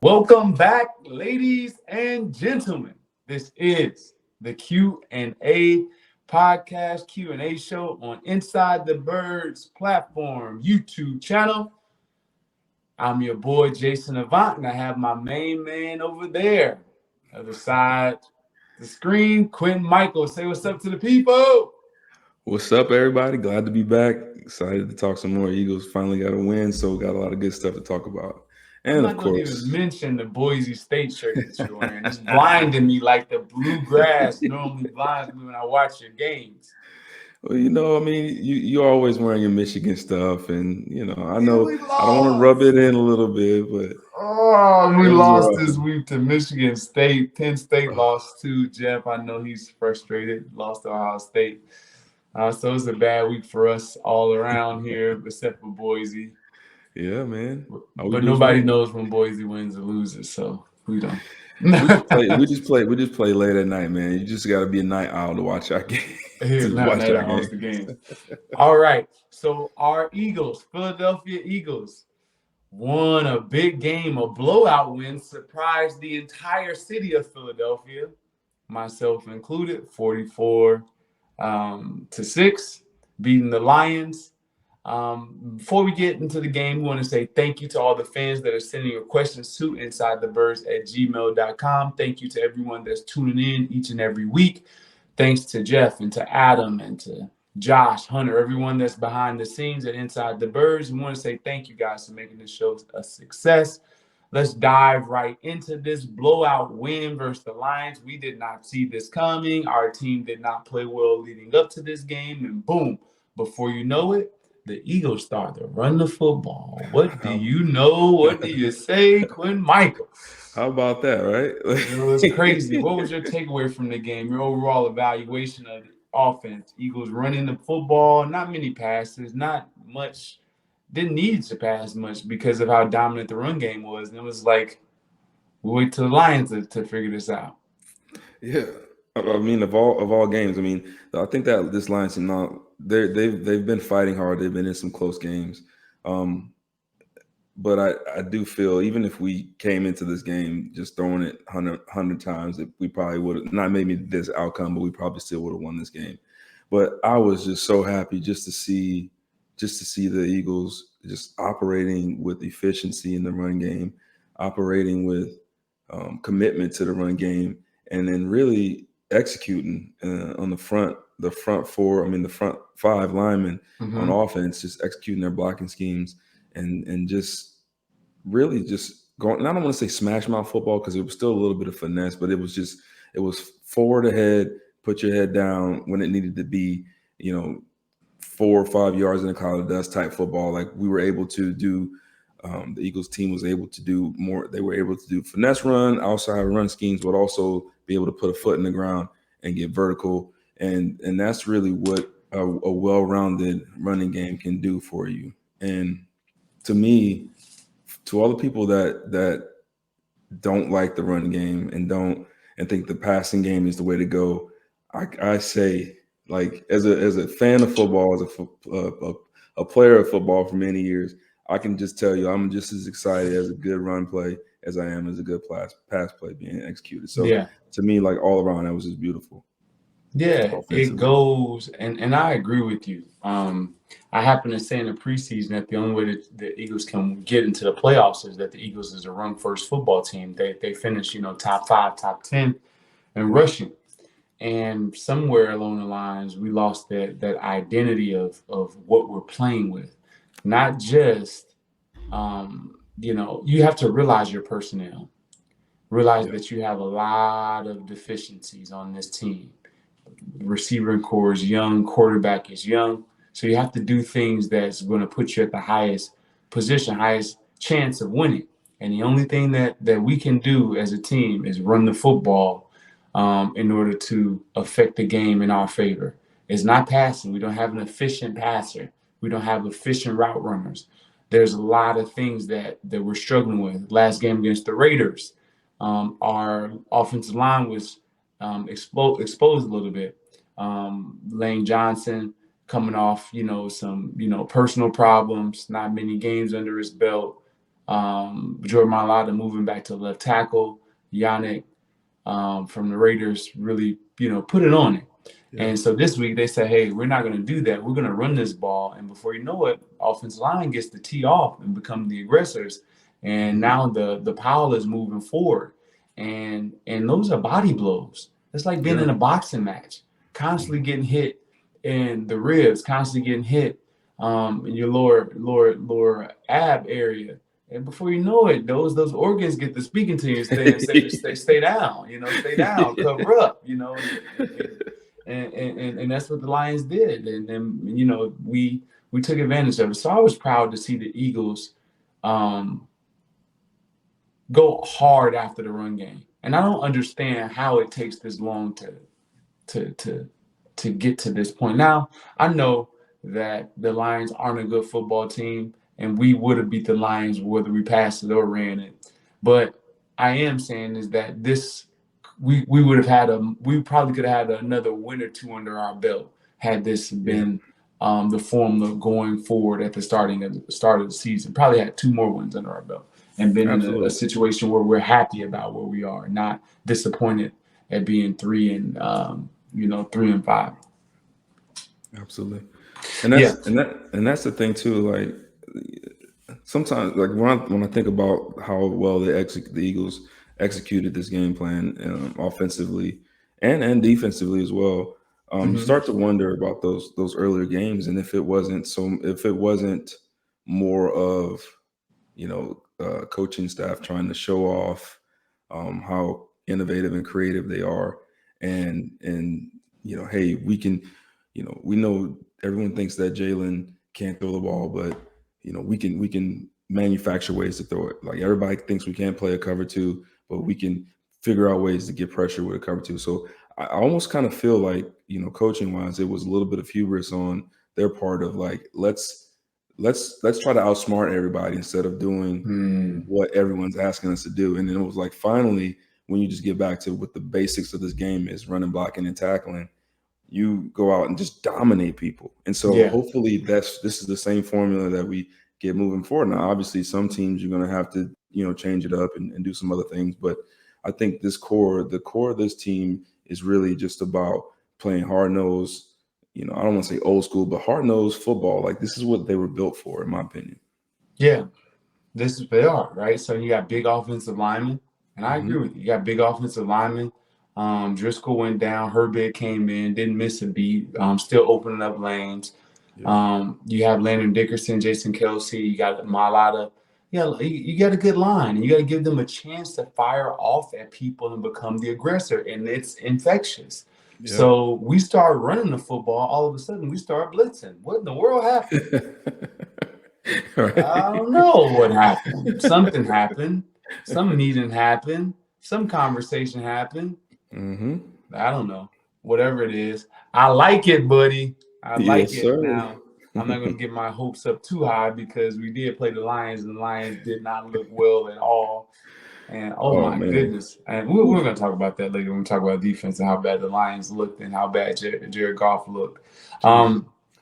Welcome back, ladies and gentlemen. This is the Q&A podcast, Q&A show on Inside the Birds platform, YouTube channel. I'm your boy, Jason Avant, and I have my main man over there, other side the screen, Quintin Mikell. Say what's up to the people. What's up, everybody? Glad to be back. Excited to talk some more Eagles. Finally got a win, so got a lot of good stuff to talk about. I'm And not of gonna even course, mention the Boise State shirt that you're wearing. It's blinding me like the blue grass normally blinds me when I watch your games. well, you're always wearing your Michigan stuff, and I Yeah, know we I don't want to rub lost. it in a little bit, but Oh, we it was lost rough. this week to Michigan State. Penn State lost too. Jeff, I know he's frustrated. Lost to Ohio State. So it was a bad week for us all around here, except for Boise. Yeah, man. All we But do is nobody win. knows when Boise wins or loses, so we don't. We just play. We just play late at night, man. You just got to be a night owl to watch our game. To Not watch night our owls game. the games. All right. So our Eagles, Philadelphia Eagles, won a big game, a blowout win, surprised the entire city of Philadelphia, myself included, 44-6, beating the Lions. Before we get into the game, we want to say thank you to all the fans that are sending your questions to insidethebirds@gmail.com. Thank you to everyone that's tuning in each and every week. Thanks to Jeff and to Adam and to Josh, Hunter, everyone that's behind the scenes at Inside the Birds. We want to say thank you guys for making this show a success. Let's dive right into this blowout win versus the Lions. We did not see this coming. Our team did not play well leading up to this game. And boom, before you know it, the Eagles start to run the football. What do How, you know? What do you say, Quintin Mikell? how about that, It was crazy. right? What was your takeaway from the game? Your overall evaluation of the offense? Eagles running the football, not many passes, not much. Didn't need to pass much because of how dominant the run game was. And it was like, we wait till the Lions to figure this out. Yeah, I mean, of all games, I mean, I think that this Lions team now they've been fighting hard. They've been in some close games, um, but I do feel even if we came into this game just throwing it 100 times, that we probably would have not maybe this outcome, but we probably still would have won this game. But I was just so happy just to see the Eagles just operating with efficiency in the run game, operating with commitment to the run game, and then really executing on the front four. I mean, the front five linemen on Mm-hmm. offense, just executing their blocking schemes and just really just going. And I don't want to say smash mouth football because it was still a little bit of finesse, but it was forward ahead, put your head down when it needed to be. 4 or 5 yards in a cloud of dust type football. Like we were able to do, the Eagles team was able to do more. They were able to do finesse run, outside run schemes, but also be able to put a foot in the ground and get vertical. And that's really what a well-rounded running game can do for you. And to me, to all the people that don't like the run game and think the passing game is the way to go, I say, like, as a fan of football, as a player of football for many years, I can just tell you I'm just as excited as a good run play as I am as a good pass play being executed. So Yeah. to me, like all around, that was just beautiful Yeah, it offensively. goes, and I agree with you. I happen to say in the preseason that the only way that the Eagles can get into the playoffs is that the Eagles is a run first football team. They finish, top five, top 10 and rushing. And somewhere along the lines, we lost that identity of what we're playing with. Not just you have to realize your personnel. Realize Yeah, that you have a lot of deficiencies on this team. Receiver core is young, quarterback is young. So you have to do things that's going to put you at the highest position, highest chance of winning. And the only thing that we can do as a team is run the football in order to affect the game in our favor. It's not passing. We don't have an efficient passer. We don't have efficient route runners. There's a lot of things that we're struggling with. Last game against the Raiders, our offensive line was exposed a little bit. Lane Johnson coming off, some, personal problems, not many games under his belt. Jordan Mailata moving back to left tackle. Yannick from the Raiders really, put it on it. Yeah. And so this week they said, hey, we're not going to do that. We're going to run this ball. And before you know it, offensive line gets the tee off and become the aggressors. And now the pile is moving forward. And those are body blows. It's like being in a boxing match, constantly getting hit in the ribs, constantly getting hit in your lower ab area. And before you know it, those organs get to speaking to you and stay down, stay down, cover up, and that's what the Lions did. And then, we took advantage of it. So I was proud to see the Eagles go hard after the run game. And I don't understand how it takes this long to get to this point. Now, I know that the Lions aren't a good football team, and we would have beat the Lions whether we passed it or ran it. But I am saying is that we would have we probably could have had another win or two under our belt had this been the formula going forward at the start of the season. Probably had 2 more wins under our belt and been in a situation where we're happy about where we are, not disappointed at being 3-5. Absolutely. And that's the thing too. Like sometimes, like when I think about how well the Eagles executed this game plan offensively and defensively as well, you start to wonder about those earlier games, and if it wasn't more of coaching staff trying to show off how innovative and creative they are, and hey, we can, we know everyone thinks that Jalen can't throw the ball, but we can manufacture ways to throw it. Like everybody thinks we can't play a cover 2, but we can figure out ways to get pressure with a cover 2. So I almost kind of feel like, coaching wise, it was a little bit of hubris on their part of like, let's try to outsmart everybody instead of doing what everyone's asking us to do. And then it was like, finally, when you just get back to what the basics of this game is, running, blocking, and tackling, you go out and just dominate people. And so hopefully this is the same formula that we get moving forward. Now, obviously, some teams you're going to have to, change it up and do some other things. But I think the core of this team is really just about playing hard-nosed, I don't want to say old school, but hard-nosed football. Like this is what they were built for, in my opinion. Yeah, they are, right? So you got big offensive linemen, and I agree with you. You got big offensive linemen. Driscoll went down, Herbig came in, didn't miss a beat, still opening up lanes. You have Landon Dickerson, Jason Kelsey, you got Mailata. Yeah, you got a good line, and you got to give them a chance to fire off at people and become the aggressor, and it's infectious. Yeah. So we start running the football. All of a sudden, we start blitzing. What in the world happened? Right. I don't know what happened. Something happened. Some meeting happened. Some conversation happened. I don't know. Whatever it is. I like it, buddy. I like it. Sir. Now, I'm not going to get my hopes up too high because we did play the Lions, and the Lions did not look well at all. And my goodness. And we're going to talk about that later when we talk about defense and how bad the Lions looked and how bad Jared Goff looked.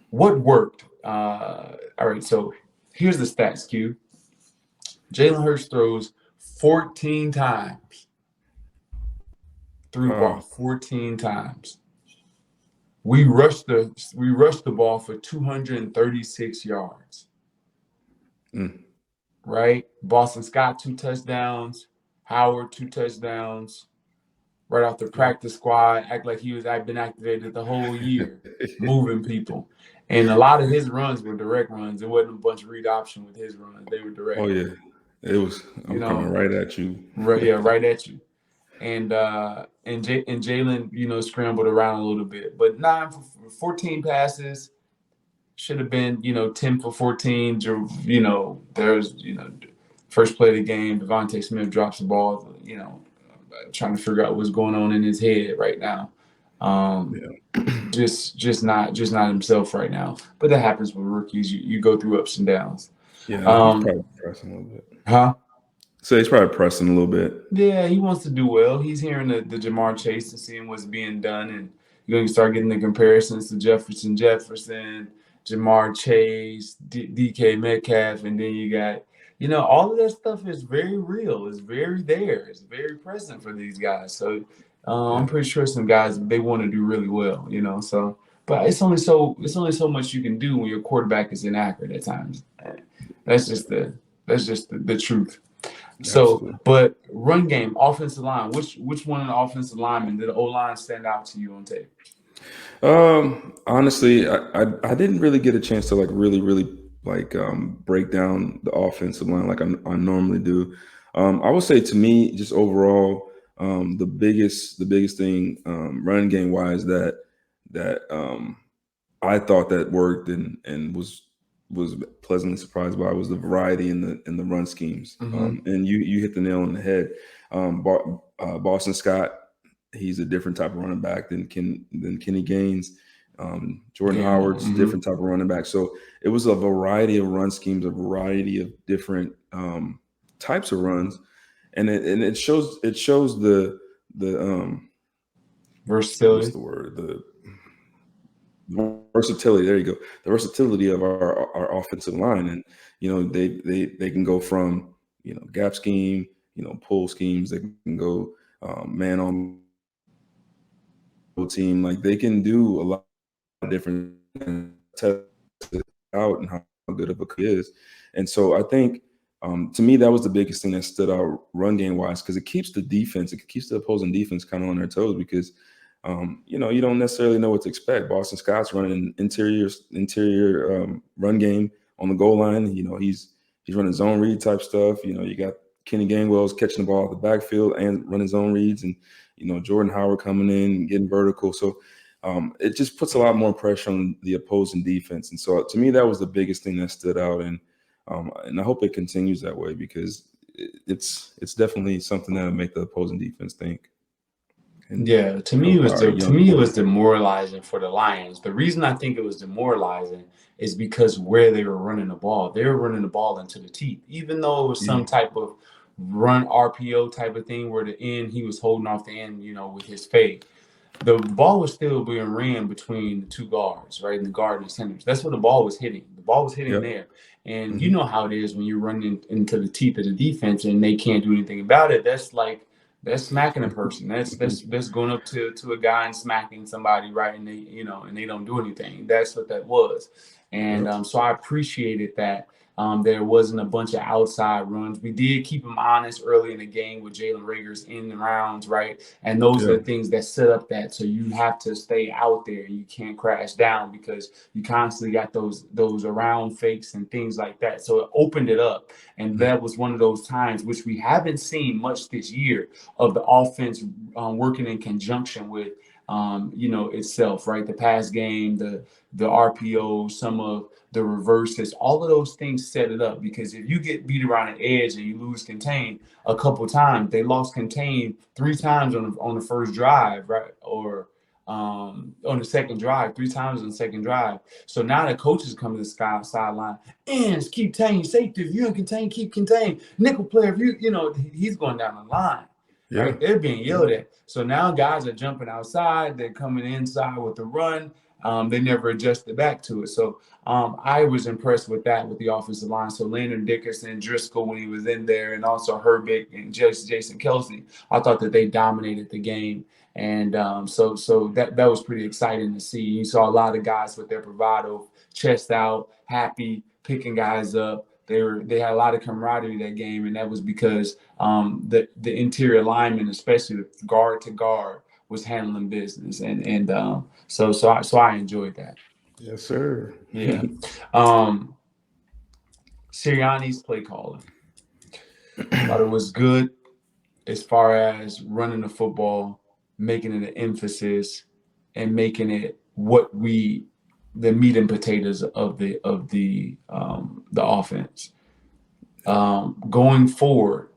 What worked? All right, so here's the stats, Q. Jalen Hurts throws 14 times. Threw the ball 14 times. We rushed the ball for 236 yards. Right? Boston Scott 2 touchdowns. Howard 2 touchdowns. Right off the practice squad, act like I'd been activated the whole year, moving people. And a lot of his runs were direct runs. It wasn't a bunch of read option with his runs. They were direct. Oh yeah, it was. I'm coming right at you. Right at you. And Jalen, scrambled around a little bit, but 9 for 14 passes should have been, 10 for 14. There's, first play of the game, Devontae Smith drops the ball. Trying to figure out what's going on in his head right now. Just not himself right now. But that happens with rookies. You go through ups and downs. Yeah, he's probably pressing a little bit. Huh? So he's probably pressing a little bit. Yeah, he wants to do well. He's hearing the Jamar Chase and seeing what's being done, and you're going to start getting the comparisons to Jefferson, Jamar Chase, DK Metcalf, and then you got all of that stuff is very real. It's very there. It's very present for these guys. So I'm pretty sure some guys, they want to do really well. So. But it's only so much you can do when your quarterback is inaccurate at times. That's just the truth. So, Absolutely. but run game, offensive line, which one of the offensive linemen did the O line stand out to you on tape? Honestly, I didn't really get a chance to like really like break down the offensive line like I normally do. I would say to me, just overall, the biggest thing run game wise that I thought that worked and was pleasantly surprised by was the variety in the run schemes. Mm-hmm. And you hit the nail on the head. Boston Scott, he's a different type of running back than Kenny Gaines. Jordan Howard's a different type of running back. So it was a variety of run schemes, a variety of different types of runs, and it shows the what's Versatility. the word, the versatility. There you go. The versatility of our offensive line, and they can go from gap scheme, pull schemes. They can go man on team. Like they can do a lot of different and test it out and how good of a coach is. And so I think to me that was the biggest thing that stood out run game wise because it keeps the opposing defense kind of on their toes because you don't necessarily know what to expect. Boston Scott's running an interior run game on the goal line. He's running zone read type stuff. You got Kenny Gainwell's catching the ball out the backfield and running zone reads, and Jordan Howard coming in and getting vertical. So it just puts a lot more pressure on the opposing defense. And so to me, that was the biggest thing that stood out. And I hope it continues that way because it's definitely something that'll make the opposing defense think. And to me it was demoralizing for the Lions. The reason I think it was demoralizing is because where they were running the ball. They were running the ball into the teeth, even though it was some type of run RPO type of thing where the end he was holding off the end, with his fade. The ball was still being ran between the two guards, right? And the guard and the centers. That's where the ball was hitting. The ball was hitting there. And you know how it is when you're running into the teeth of the defense and they can't do anything about it. That's smacking a person. That's going up to a guy and smacking somebody, right? And they don't do anything. That's what that was. And so I appreciated that. There wasn't a bunch of outside runs. We did keep them honest early in the game with Jalen Reagor's in the rounds, right? And those are the things that set up that. So you have to stay out there. You can't crash down because you constantly got those around fakes and things like that. So it opened it up. And that was one of those times, which we haven't seen much this year, of the offense working in conjunction with itself, right? The pass game, the RPO, some of the reverses, all of those things set it up because if you get beat around an edge and you lose contain a couple times, they lost contain 3 times on the first drive, right? Or on the second drive, 3 times on the second drive. So now the coaches come to the sideline and keep contain, safety. If you don't contain, keep contain. Nickel player, if he's going down the line. Right? They're being yelled at. So now guys are jumping outside. They're coming inside with the run. They never adjusted back to it. So I was impressed with that with the offensive line. So Landon Dickerson, Driscoll when he was in there, and also Herbig and Jason Kelsey, I thought that they dominated the game. And so that was pretty exciting to see. You saw a lot of guys with their bravado, chest out, happy, picking guys up. They had a lot of camaraderie that game, and that was because the interior lineman, especially the guard to guard, was handling business, and so I enjoyed that. Yes, sir. Yeah. Sirianni's play calling, thought it was good as far as running the football, making it an emphasis, and making it the meat and potatoes of the offense. Going forward,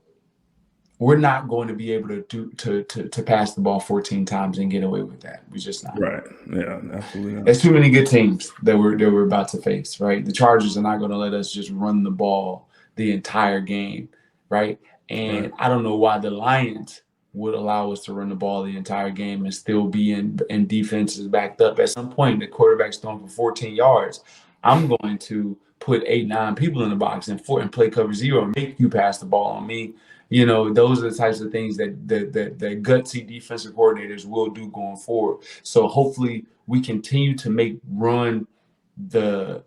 we're not going to be able to pass the ball 14 times and get away with that. We're just not. Right. Yeah, absolutely. There's too many good teams that we're about to face, right? The Chargers are not going to let us just run the ball the entire game, right? And I don't know why the Lions would allow us to run the ball the entire game and still be in defenses backed up. At some point, the quarterback's throwing for 14 yards. I'm going to put 8, 9 people in the box and play cover zero and make you pass the ball on me. You know, those are the types of things that gutsy defensive coordinators will do going forward. So hopefully we continue to make run the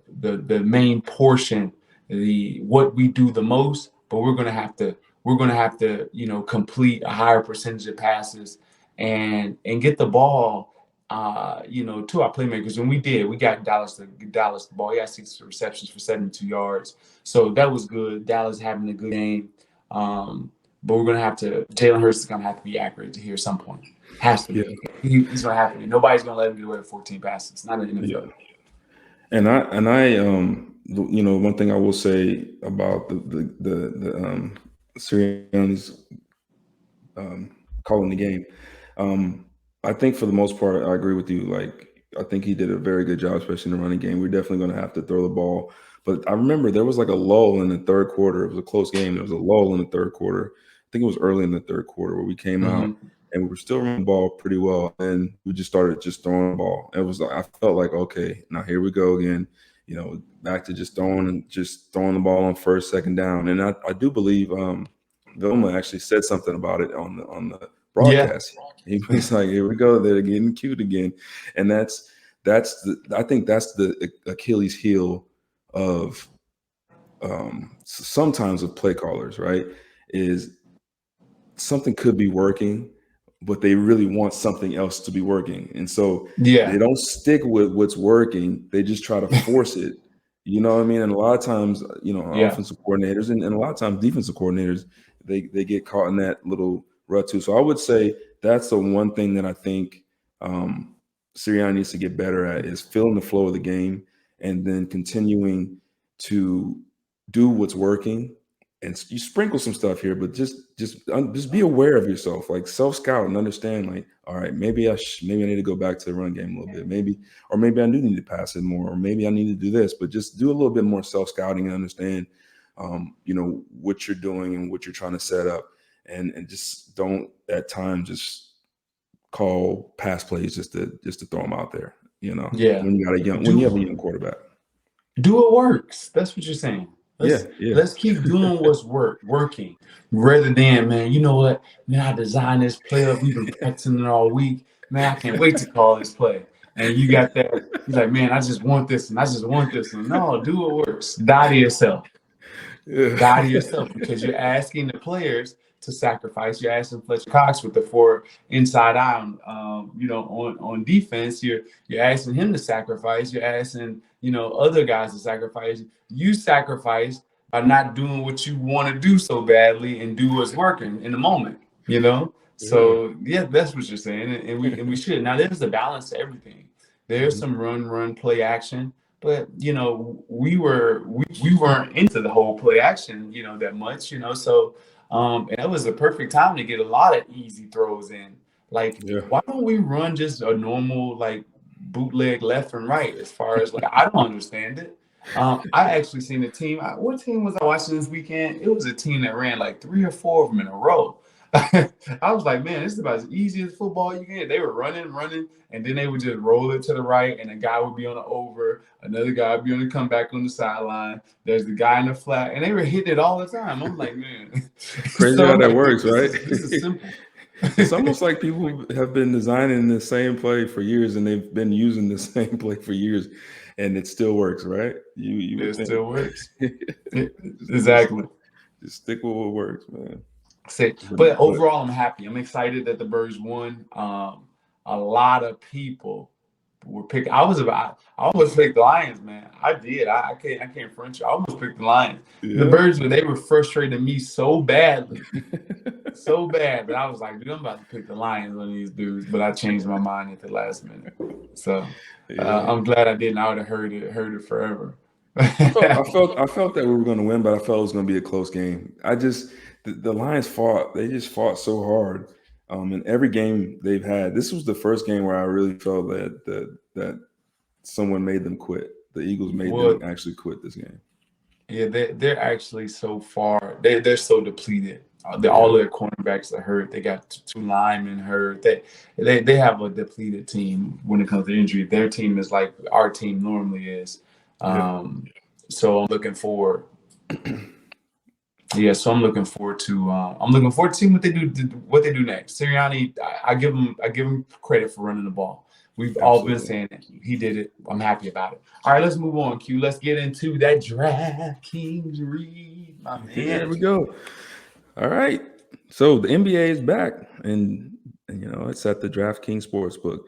main portion, what we do the most, but we're gonna have to complete a higher percentage of passes and get the ball to our playmakers. And we got Dallas the ball. He had 6 receptions for 72 yards. So that was good. Dallas having a good game. But we're gonna have to. Jalen Hurts is gonna have to be accurate to here at some point. Has to be. He's gonna have to be. Nobody's gonna let him get away with 14 passes. Not in the NFL. Yeah. And I one thing I will say about the Sirianni's calling the game. I think for the most part, I agree with you. Like, I think he did a very good job, especially in the running game. We're definitely going to have to throw the ball. But I remember there was like a lull in the third quarter. It was a close game. There was a lull in the third quarter. I think it was early in the third quarter where we came out and we were still running the ball pretty well. And we just started throwing the ball. It was, I felt like, okay, now here we go again. Back to just throwing the ball on first, second down. And I do believe Vilma actually said something about it on the broadcast. Yeah. He was like, here we go, they're getting cute again. And I think that's the Achilles heel of sometimes with play callers, right? Is something could be working, but they really want something else to be working. And so they don't stick with what's working. They just try to force it. You know what I mean? And a lot of times, offensive coordinators and a lot of times defensive coordinators, they get caught in that little rut too. So I would say that's the one thing that I think Sirianni needs to get better at is feeling the flow of the game and then continuing to do what's working. And you sprinkle some stuff here, but just be aware of yourself, like self-scout and understand, like, all right, maybe I need to go back to the run game a little bit, maybe I do need to pass it more, or maybe I need to do this, but just do a little bit more self-scouting and understand, what you're doing and what you're trying to set up, and just don't at times just call pass plays just to throw them out there, when you have a young quarterback. Do what works. That's what you're saying. Let's keep doing what's working rather than, man, you know what? Man, I designed this play up. We've been practicing it all week. Man, I can't wait to call this play. And you got that. You're like, man, I just want this and I just want this. And no, do what works. Die to yourself. Die to yourself, because you're asking the players to sacrifice. You're asking Fletcher Cox with the 4 inside out, on defense. You're asking him to sacrifice. You're asking, other guys to sacrifice. You sacrifice by not doing what you want to do so badly and do what's working in the moment. So that's what you're saying, and we should. Now there's a balance to everything. There's some run, play action. But we weren't into the whole play action, that much, So and that was the perfect time to get a lot of easy throws in. Like, why don't we run just a normal like bootleg left and right? As far as I don't understand it. I actually seen a team. What team was I watching this weekend? It was a team that ran like 3 or 4 of them in a row. I was like, man, this is about as easy as football you can get. They were running, and then they would just roll it to the right, and a guy would be on the over, another guy would be on the comeback on the sideline. There's the guy in the flat, and they were hitting it all the time. I'm like, man. Crazy how that works, right? This is simple. It's almost like people have been designing the same play for years, and they've been using the same play for years, and it still works, right? It still works. Exactly. Just stick with what works, man. But overall, I'm happy. I'm excited that the Birds won. A lot of people were picking. I almost picked the Lions, man. I did. I can't front you. I almost picked the Lions. Yeah. The Birds, they were frustrating me so badly, so bad that I was like, dude, I'm about to pick the Lions on these dudes. But I changed my mind at the last minute. So I'm glad I didn't. I would have heard it forever. I felt that we were going to win, but I felt it was going to be a close game. The Lions fought. They just fought so hard. In every game they've had, this was the first game where I really felt that someone made them quit. The Eagles made them actually quit this game. Yeah, they're actually so far. They're so depleted. All their cornerbacks are hurt. They got 2 linemen hurt. They have a depleted team when it comes to injury. Their team is like our team normally is. So I'm looking forward. Yeah, so I'm looking forward to seeing what they do next. Sirianni, I give him credit for running the ball. We've all been Absolutely. saying that he did it. I'm happy about it. All right, let's move on, Q. Let's get into that DraftKings read, my There man. we go. All right. So the NBA is back, and it's at the DraftKings Sportsbook.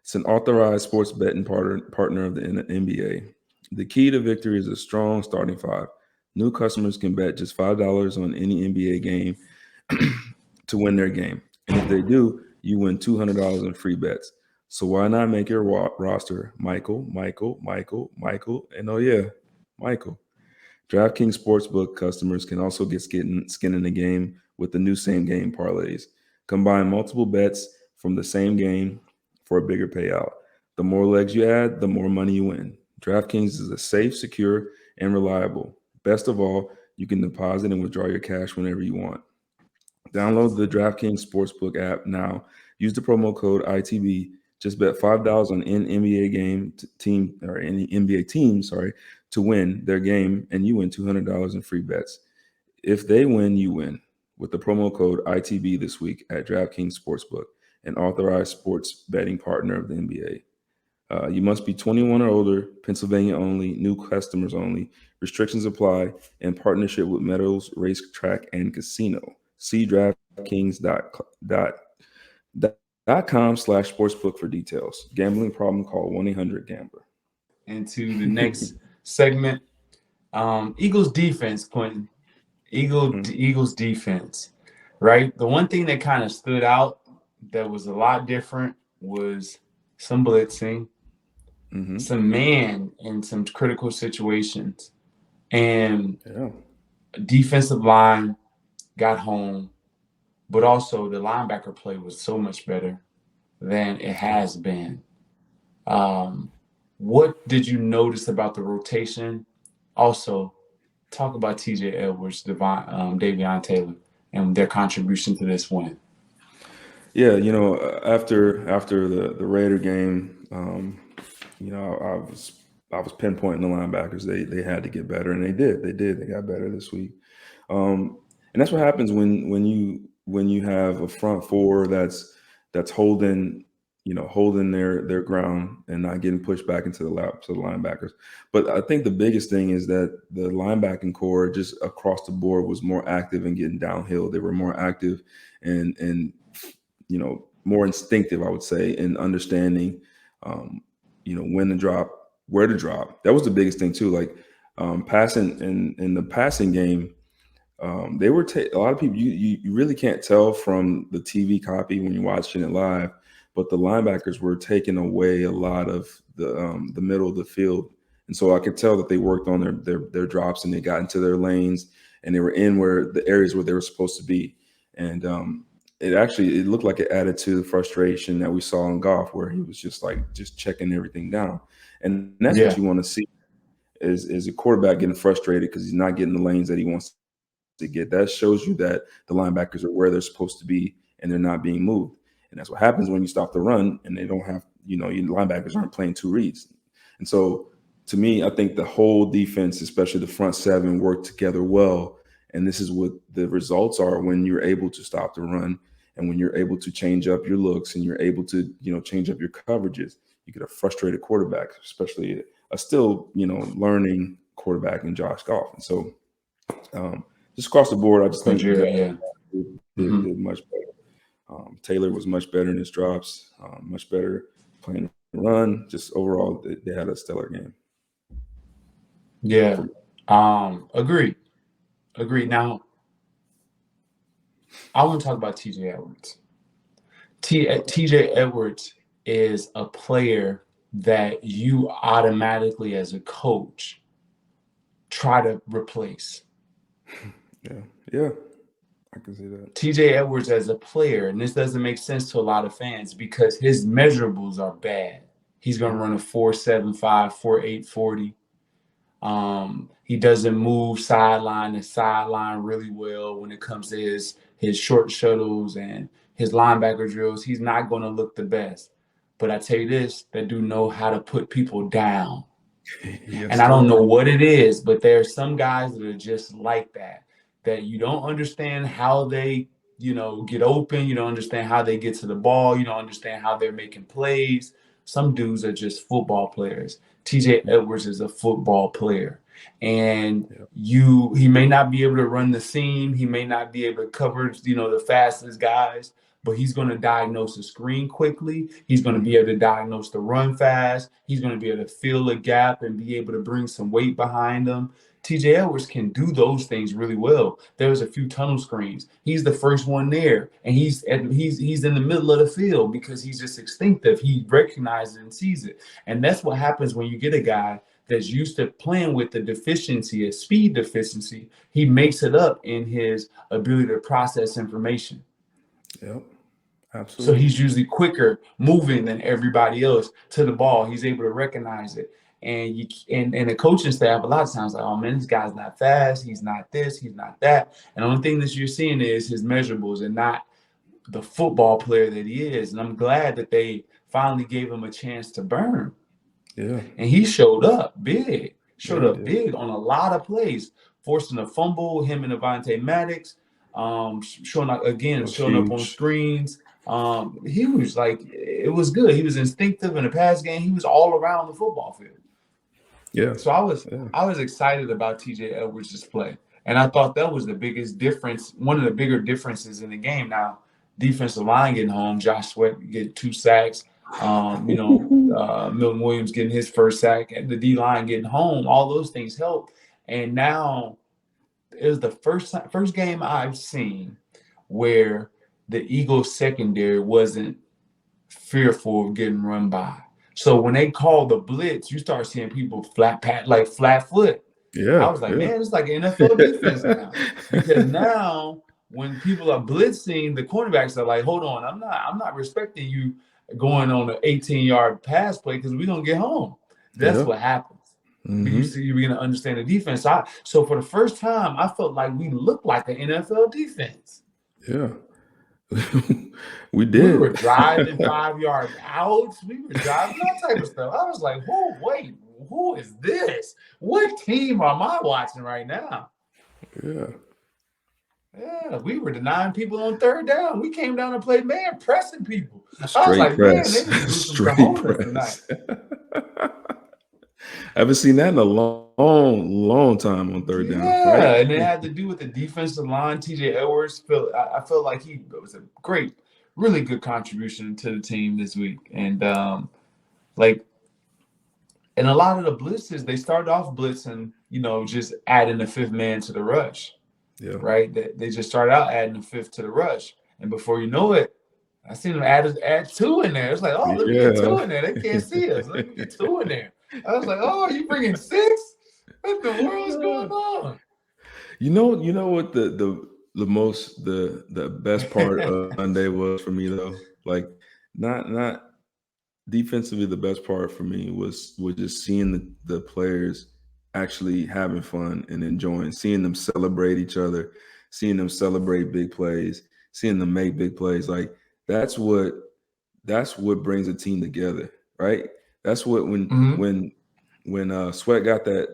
It's an authorized sports betting partner of the NBA. The key to victory is a strong starting five. New customers can bet just $5 on any NBA game to win their game, and if they do, you win $200 in free bets. So why not make your roster Michael, and oh yeah, Michael. DraftKings Sportsbook customers can also get skin in the game with the new same game parlays. Combine multiple bets from the same game for a bigger payout. The more legs you add, the more money you win. DraftKings is a safe, secure, and reliable. Best of all, you can deposit and withdraw your cash whenever you want. Download the DraftKings Sportsbook app now. Use the promo code ITB. Just bet $5 on any NBA game team or any NBA team, to win their game, and you win $200 in free bets. If they win, you win with the promo code ITB this week at DraftKings Sportsbook, an authorized sports betting partner of the NBA. You must be 21 or older, Pennsylvania only, new customers only. Restrictions apply in partnership with Meadows Racetrack and Casino. See DraftKings.com/sportsbook for details. Gambling problem, call 1-800-GAMBLER. Into the next segment. Eagles defense, Quentin. Eagles defense, right? The one thing that kind of stood out that was a lot different was some blitzing, some man in some critical situations, and Yeah. defensive line got home, but also the linebacker play was so much better than it has been. What did you notice about the rotation? Also, talk about T.J. Edwards, Davion Taylor, and their contribution to this win. Yeah, after the Raider game, I was pinpointing the linebackers. They had to get better, and they did. They got better this week. And that's what happens when you have a front four that's holding their ground and not getting pushed back into the laps of the linebackers. But I think the biggest thing is that the linebacking core just across the board was more active in getting downhill. They were more active and more instinctive, I would say, in understanding when to drop, where to drop. That was the biggest thing too. Like passing in the passing game. They were a lot of people. You really can't tell from the TV copy when you're watching it live, but the linebackers were taking away a lot of the middle of the field, and so I could tell that they worked on their drops and they got into their lanes and they were in where the areas where they were supposed to be, and it looked like it added to the frustration that we saw in Goff, where he was just checking everything down, and that's what you want to see is a quarterback getting frustrated because he's not getting the lanes that he wants to get. That shows you that the linebackers are where they're supposed to be and they're not being moved. And that's what happens when you stop the run and they don't have, your linebackers aren't playing two reads. And so to me, I think the whole defense, especially the front seven, worked together well. And this is what the results are when you're able to stop the run and when you're able to change up your looks and you're able to, change up your coverages. You get a frustrated quarterback, especially a still, learning quarterback in Josh Goff. And so just across the board, I just think did much better. Taylor was much better in his drops, much better playing the run. Just overall, they had a stellar game. Yeah. Agreed. Now, I want to talk about T.J. Edwards. T.J. Edwards is a player that you automatically, as a coach, try to replace. Yeah, I can see that. T.J. Edwards as a player, and this doesn't make sense to a lot of fans because his measurables are bad. He's going to run a 4.75, 4.8 40. He doesn't move sideline to sideline really well when it comes to his short shuttles and his linebacker drills. He's not going to look the best. But I tell you this, that dude know how to put people down. Yes, And I don't sir. know what it is, but there are some guys that are just like that you don't understand how they, get open. You don't understand how they get to the ball. You don't understand how they're making plays. Some dudes are just football players. TJ Edwards is a football player. And Yep. he may not be able to run the seam. He may not be able to cover, the fastest guys, but he's going to diagnose the screen quickly. He's going to be able to diagnose the run fast. He's going to be able to fill a gap and be able to bring some weight behind him. TJ Edwards can do those things really well. There was a few tunnel screens. He's the first one there, and he's in the middle of the field because he's just instinctive. He recognizes and sees it, and that's what happens when you get a guy that's used to playing with the deficiency, a speed deficiency. He makes it up in his ability to process information. Yep. So Absolutely. he's usually quicker moving than everybody else to the ball. He's able to recognize it. And the coaching staff a lot of times like, oh man, this guy's not fast. He's not this. He's not that. And the only thing that you're seeing is his measurables and not the football player that he is. And I'm glad that they finally gave him a chance to burn. Yeah. And he showed up big. Yeah, Showed he up did. big on a lot of plays, forcing a fumble. Him and Avonte Maddox, showing up That again, was showing up on huge. screens. He was like, it was good. He was instinctive in the pass game. He was all around the football field. Yeah. So I was Yeah. I was excited about TJ Edwards' play, and I thought that was the biggest difference, one of the bigger differences in the game. Now, defensive line getting home, Josh Sweat get 2 sacks. Milton Williams getting his first sack, and the D line getting home. All those things help. And now it was the first game I've seen where the Eagles secondary wasn't fearful of getting run by. So when they call the blitz, you start seeing people flat foot. I Yeah. was like, Yeah. man, it's like an NFL defense now. Because now when people are blitzing, the cornerbacks are like, hold on, I'm not respecting you going on an 18-yard pass play because we're gonna get home. That's Yeah. what happens. You Mm-hmm. see, you're gonna understand the defense. So for the first time, I felt like we looked like an NFL defense. Yeah. We We were did. driving 5 yard outs. We were driving all type of stuff. I was like, who is this? What team am I watching right now? Yeah. Yeah, we were denying people on third down. We came down and played man pressing people. I was Straight like, man, press. they need to do some Straight cojones tonight. press. I haven't seen that in a long, long time on third down, right? Yeah, and it had to do with the defensive line. TJ Edwards, I felt like he was a really good contribution to the team this week. And like, and a lot of the blitzes, they started off blitzing, just adding the fifth man to the rush, Yeah. right? They just started out adding the fifth to the rush. And before you know it, I seen them add 2 in there. It's like, oh, let me get 2 Yeah. in there. They can't see us. Let me get 2 in there. I was like, oh, you bringing 6? What the world is going on? You know what the best part of Sunday was for me though? Like not defensively, the best part for me was just seeing the players actually having fun and enjoying, seeing them celebrate each other, seeing them celebrate big plays, seeing them make big plays. Like that's what brings a team together, right? That's what Mm-hmm. when Sweat got that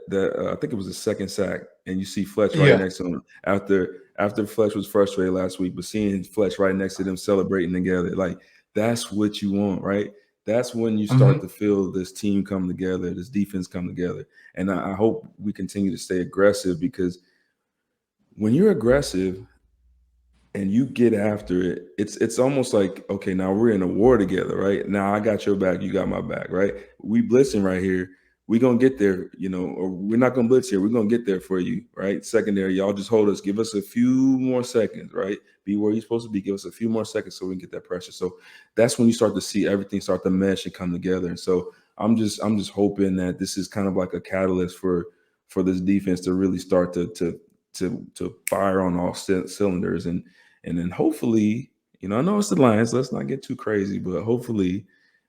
I think it was the second sack, and you see Fletch right Yeah. next to him after Fletch was frustrated last week, but seeing Fletch right next to them celebrating together, like that's what you want, right? That's when you start Mm-hmm. to feel this team come together, this defense come together, and I hope we continue to stay aggressive because when you're aggressive and you get after it, it's almost like, okay, now we're in a war together, right? Now I got your back, you got my back, right? We blitzing right here. We gonna get there, or we're not gonna blitz here. We're gonna get there for you, right? Secondary, y'all just hold us. Give us a few more seconds, right? Be where you're supposed to be. Give us a few more seconds so we can get that pressure. So that's when you start to see everything start to mesh and come together. And so I'm just hoping that this is kind of like a catalyst for this defense to really start to fire on all cylinders and then hopefully, I know it's the Lions. Let's not get too crazy, but hopefully,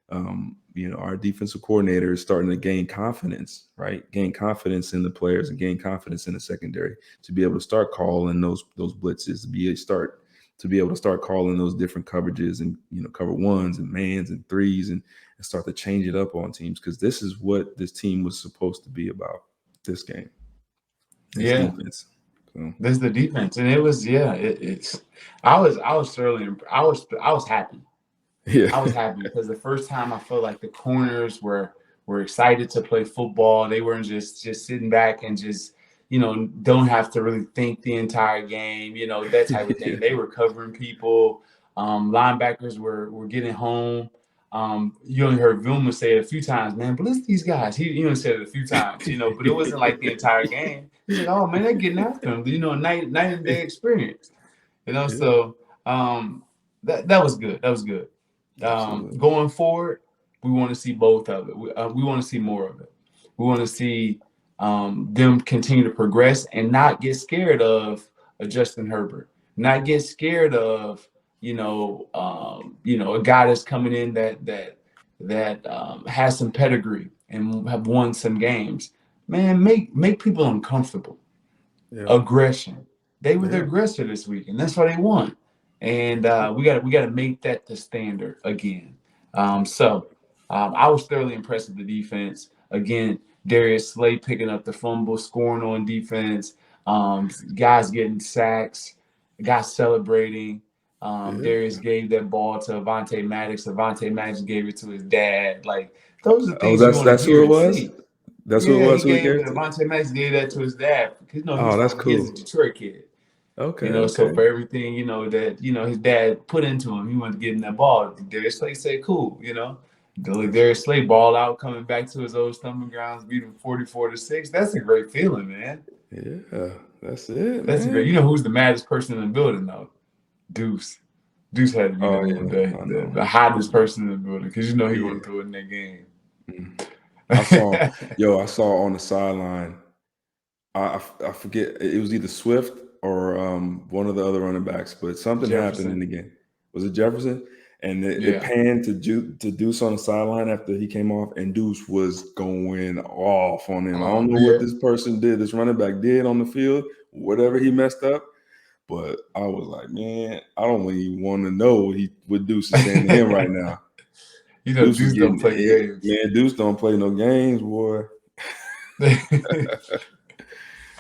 our defensive coordinator is starting to gain confidence, right? Gain confidence in the players and gain confidence in the secondary to be able to start calling those blitzes, to be able to start, to be able to start calling those different coverages and, cover ones and mans and threes and start to change it up on teams, because this is what this team was supposed to be about this game. It's defense. So. This is the defense, and it was it's. I was thoroughly I was happy. Yeah, I was happy because the first time I felt like the corners were excited to play football. They weren't just sitting back and just don't have to really think the entire game, that type of thing. Yeah. They were covering people. Linebackers were getting home. You only heard Vilma say it a few times, man, blitz these guys. He said it a few times, but it wasn't like the entire game. He said, oh man, they're getting after him, night and day experience. Yeah. So that was good. That was good. Going forward, we want to see both of it. We want to see more of it. We want to see them continue to progress and not get scared of a Justin Herbert, not get scared of a guy that's coming in that has some pedigree and have won some games. Man, make people uncomfortable. Yeah. Aggression. They were the aggressor this week, and that's why they won. And we got to make that the standard again. I was thoroughly impressed with the defense. Again, Darius Slay picking up the fumble, scoring on defense. Guys getting sacks, guys celebrating. Darius gave that ball to Avante Maddox. Avante Maddox gave it to his dad. Like, those are things that's who it was? See. That's who it was? Avante Maddox gave that to his dad. Because, that's cool. He's a Detroit kid. Okay. So for everything, that, his dad put into him, he wanted to give him that ball. Darius Slay said, cool, Darius Slay ball out, coming back to his old stomping grounds, beating 44-6. That's a great feeling, man. Yeah, that's it. That's great. Who's the maddest person in the building, though? Deuce. Deuce had to be the hottest person in the building, because he going through it in that game. I saw on the sideline, I forget, it was either Swift or one of the other running backs, but something happened in the game. Was it Jefferson? And it panned to Deuce on the sideline after he came off, and Deuce was going off on him. I don't know what this person did, this running back did on the field, whatever he messed up. But I was like, man, I don't even want to know what Deuce is saying to him right now. Deuce don't play games. Man, Deuce don't play no games, boy.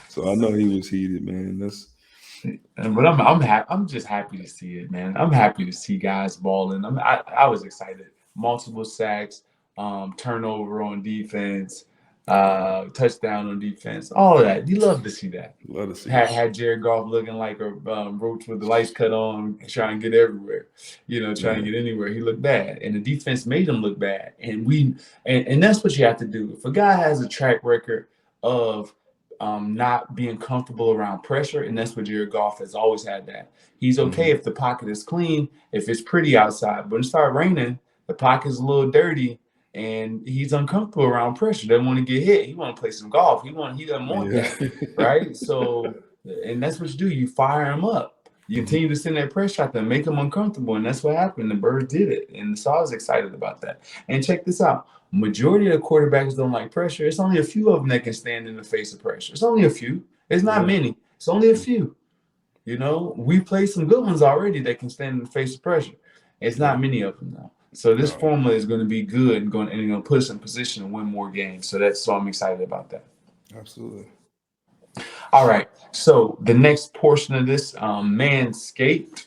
So I know he was heated, man. But I'm just happy to see it, man. I'm happy to see guys balling. I was excited. Multiple sacks, turnover on defense, touchdown on defense, all of that. You love to see that. Love to see. Had Jared Goff looking like a roach with the lights cut on, trying to get everywhere, trying to get anywhere. He looked bad, and the defense made him look bad. And that's what you have to do. If a guy has a track record of not being comfortable around pressure, and that's what Jared Goff has always had. That he's okay if the pocket is clean, if it's pretty outside. But when it starts raining, the pocket's a little dirty, and he's uncomfortable around pressure. Doesn't want to get hit. He want to play some golf. He doesn't want that, right? So, and that's what you do. You fire him up. You continue to send that pressure out there, make him uncomfortable, and that's what happened. The Birds did it, and so I was excited about that. And check this out. Majority of the quarterbacks don't like pressure. It's only a few of them that can stand in the face of pressure. It's only a few. It's not many. It's only a few. We played some good ones already that can stand in the face of pressure. It's not many of them now. So this formula is going to be good and going to put us in position to win more games. So I'm excited about that. Absolutely. All right. So the next portion of this, Manscaped.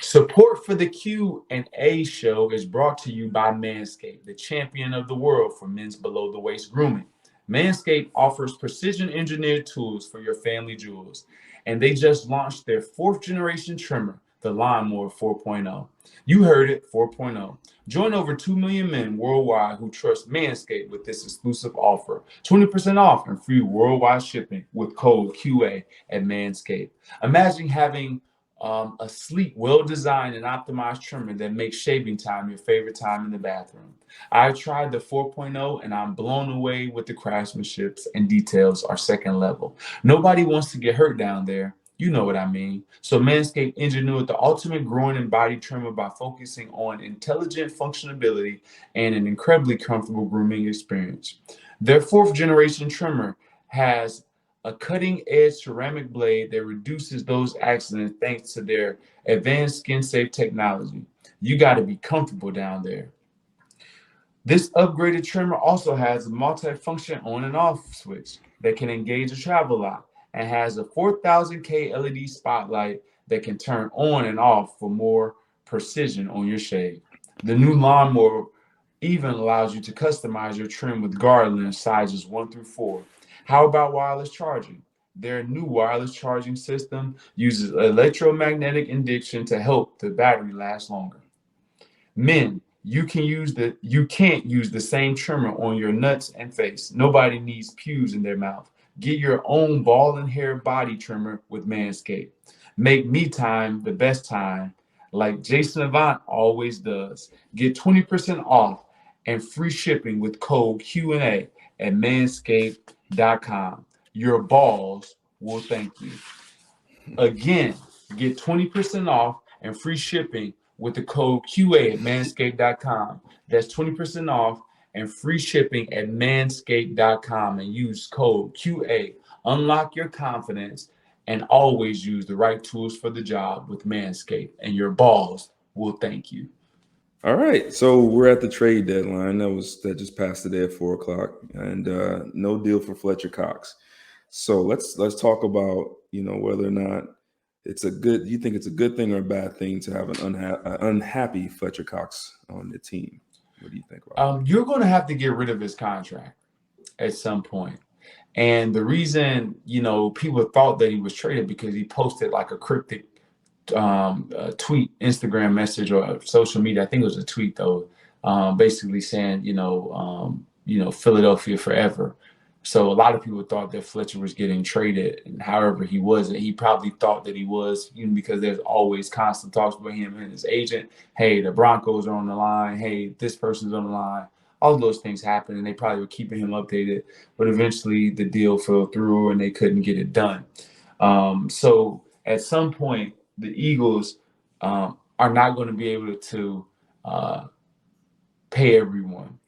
Support for the Q&A show is brought to you by Manscaped, the champion of the world for men's below-the-waist grooming. Manscaped offers precision-engineered tools for your family jewels, and they just launched their fourth-generation trimmer, the Lawnmower 4.0. You heard it, 4.0. Join over 2 million men worldwide who trust Manscaped with this exclusive offer. 20% off and free worldwide shipping with code QA at Manscaped. Imagine having a sleek, well-designed, and optimized trimmer that makes shaving time your favorite time in the bathroom. I tried the 4.0, and I'm blown away with the craftsmanship and details are second level. Nobody wants to get hurt down there. You know what I mean. So Manscaped engineered the ultimate groin and body trimmer by focusing on intelligent functionality and an incredibly comfortable grooming experience. Their fourth-generation trimmer has a cutting-edge ceramic blade that reduces those accidents thanks to their advanced skin-safe technology. You got to be comfortable down there. This upgraded trimmer also has a multi-function on and off switch that can engage a travel lock and has a 4000K LED spotlight that can turn on and off for more precision on your shave. The new lawnmower even allows you to customize your trim with garland sizes 1 through 4. How about wireless charging? Their new wireless charging system uses electromagnetic induction to help the battery last longer. Men, you can't use the same trimmer on your nuts and face. Nobody needs pews in their mouth. Get your own ball and hair body trimmer with Manscaped. Make me time the best time, like Jason Avant always does. Get 20% off and free shipping with code Q&A at manscaped.com. Your balls will thank you. Again, get 20% off and free shipping with the code QA at manscaped.com. That's 20% off and free shipping at manscaped.com and use code QA. Unlock your confidence and always use the right tools for the job with Manscaped, and your balls will thank you. All right, so we're at the trade deadline. That just passed today at 4:00, and no deal for Fletcher Cox. So let's talk about whether or not you think it's a good thing or a bad thing to have an unhappy Fletcher Cox on the team. What do you think about You're going to have to get rid of his contract at some point. And the reason, people thought that he was traded because he posted like a cryptic tweet, Instagram message, or social media. I think it was a tweet though, basically saying, Philadelphia forever. So a lot of people thought that Fletcher was getting traded, and however he wasn't. He probably thought that he was, because there's always constant talks with him and his agent. Hey, the Broncos are on the line. Hey, this person's on the line. All of those things happened, and they probably were keeping him updated. But eventually, the deal fell through, and they couldn't get it done. So at some point, the Eagles are not going to be able to pay everyone.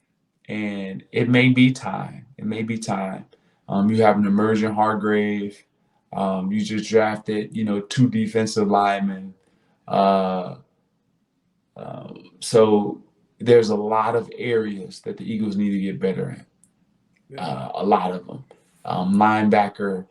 And it may be time. You have an emerging Hargrave. You just drafted, 2 defensive linemen. So there's a lot of areas that the Eagles need to get better in. A lot of them. Linebacker.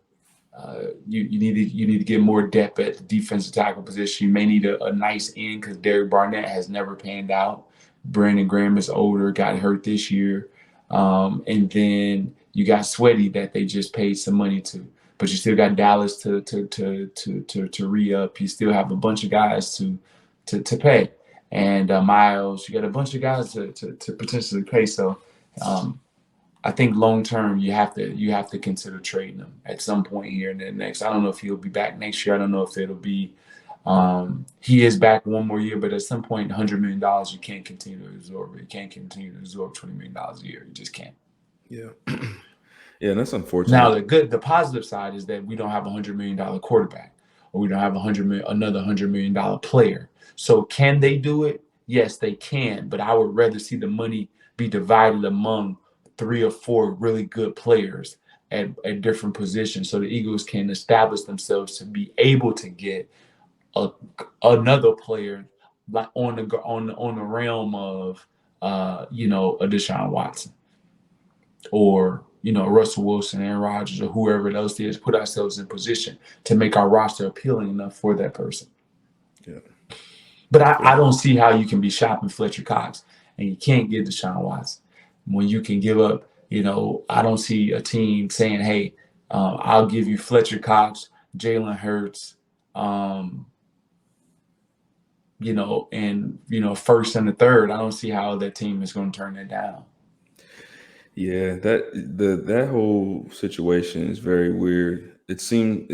You need to get more depth at the defensive tackle position. You may need a nice end because Derek Barnett has never panned out. Brandon Graham is older, got hurt this year. And then you got Sweaty that they just paid some money to. But you still got Dallas to re-up. You still have a bunch of guys to pay. And Miles, you got a bunch of guys to potentially pay. So I think long term you have to consider trading him at some point here and then next. I don't know if he'll be back next year. I don't know if it'll be he is back one more year, but at some point $100 million you can't continue to absorb it. You can't continue to absorb $20 million a year. You just can't. Yeah. Yeah, that's unfortunate. Now the positive side is that we don't have a $100 million quarterback, or we don't have another $100 million player. So can they do it? Yes, they can. But I would rather see the money be divided among 3 or 4 really good players at different positions, so the Eagles can establish themselves to be able to get another player like on the realm of a Deshaun Watson or Russell Wilson, Aaron Rodgers, or whoever else it is. Put ourselves in position to make our roster appealing enough for that person. Yeah. But I don't see how you can be shopping Fletcher Cox and you can't get Deshaun Watson when you can give up. I don't see a team saying, "Hey, I'll give you Fletcher Cox, Jalen Hurts, and first and the third." I don't see how that team is going to turn that down. Yeah, that whole situation is very weird. It seemed,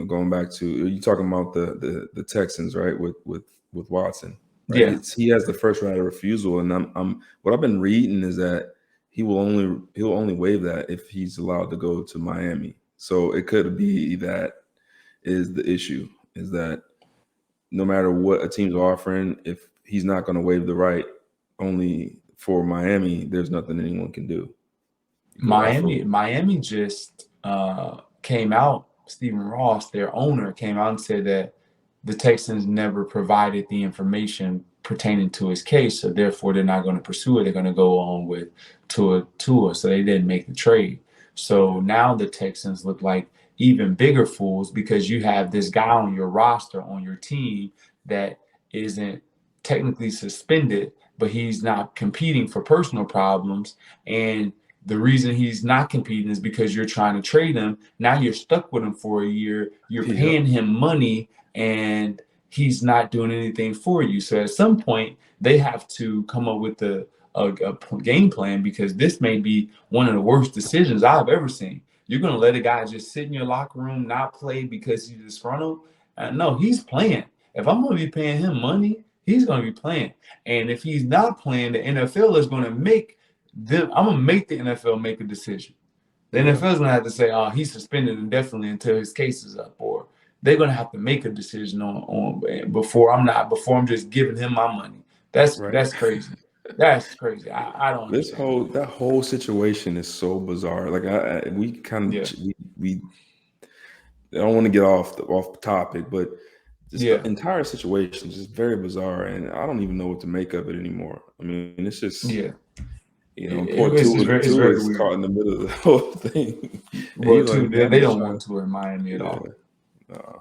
going back to you talking about the Texans, right? With Watson, right? Yeah. He has the first right of refusal, and I'm what I've been reading is that he'll only waive that if he's allowed to go to Miami. So it could be that is the issue, is that no matter what a team's offering, if he's not going to waive the right only for Miami, there's nothing anyone can do. Miami just came out, Stephen Ross, their owner, came out and said that the Texans never provided the information pertaining to his case, so therefore they're not going to pursue it. They're going to go on with Tua, so they didn't make the trade. So now the Texans look like even bigger fools because you have this guy on your roster, on your team, that isn't technically suspended, but he's not competing for personal problems. And the reason he's not competing is because you're trying to trade him. Now you're stuck with him for a year. You're paying him money, and he's not doing anything for you. So at some point, they have to come up with a game plan, because this may be one of the worst decisions I've ever seen. You're going to let a guy just sit in your locker room, not play because he's disgruntled? No, he's playing. If I'm going to be paying him money, he's going to be playing. And if he's not playing, the NFL is going to make them. I'm going to make the NFL make a decision. The NFL is going to have to say, "Oh, he's suspended indefinitely until his case is up," or they're going to have to make a decision on before I'm just giving him my money. That's crazy. That's crazy. I don't understand. That whole situation is so bizarre. Like we kind of we I don't want to get off the topic, but the entire situation is just very bizarre, and I don't even know what to make of it anymore. I mean, it's just poor Tua is caught in the middle of the whole thing. Well, they don't want Tua in Miami at all.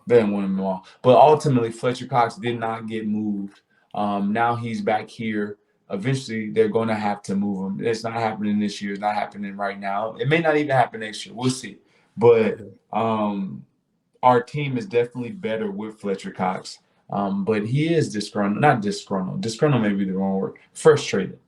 They didn't want him at all. But ultimately, Fletcher Cox did not get moved. Now he's back here. Eventually, they're going to have to move him. It's not happening this year. It's not happening right now. It may not even happen next year. We'll see. But our team is definitely better with Fletcher Cox. But he is disgruntled. Not disgruntled. Disgruntled may be the wrong word. Frustrated.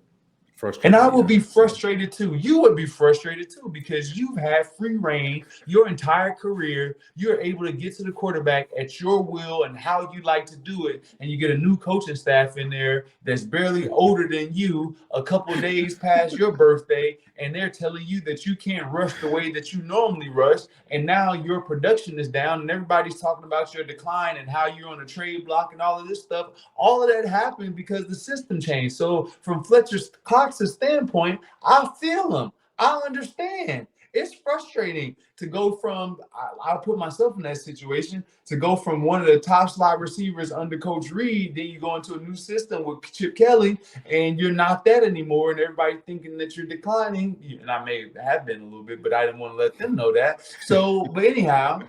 And I will be frustrated too. You would be frustrated too, because you've had free reign your entire career. You're able to get to the quarterback at your will and how you like to do it. And you get a new coaching staff in there that's barely older than you, a couple of days past your birthday, and they're telling you that you can't rush the way that you normally rush. And now your production is down, and everybody's talking about your decline and how you're on a trade block and all of this stuff. All of that happened because the system changed. So from Fletcher Cox's standpoint, I feel him. I understand. It's frustrating to go from, I'll put myself in that situation, to go from one of the top slot receivers under Coach Reed, then you go into a new system with Chip Kelly, and you're not that anymore, and everybody thinking that you're declining. And I may have been a little bit, but I didn't want to let them know that. So, but anyhow,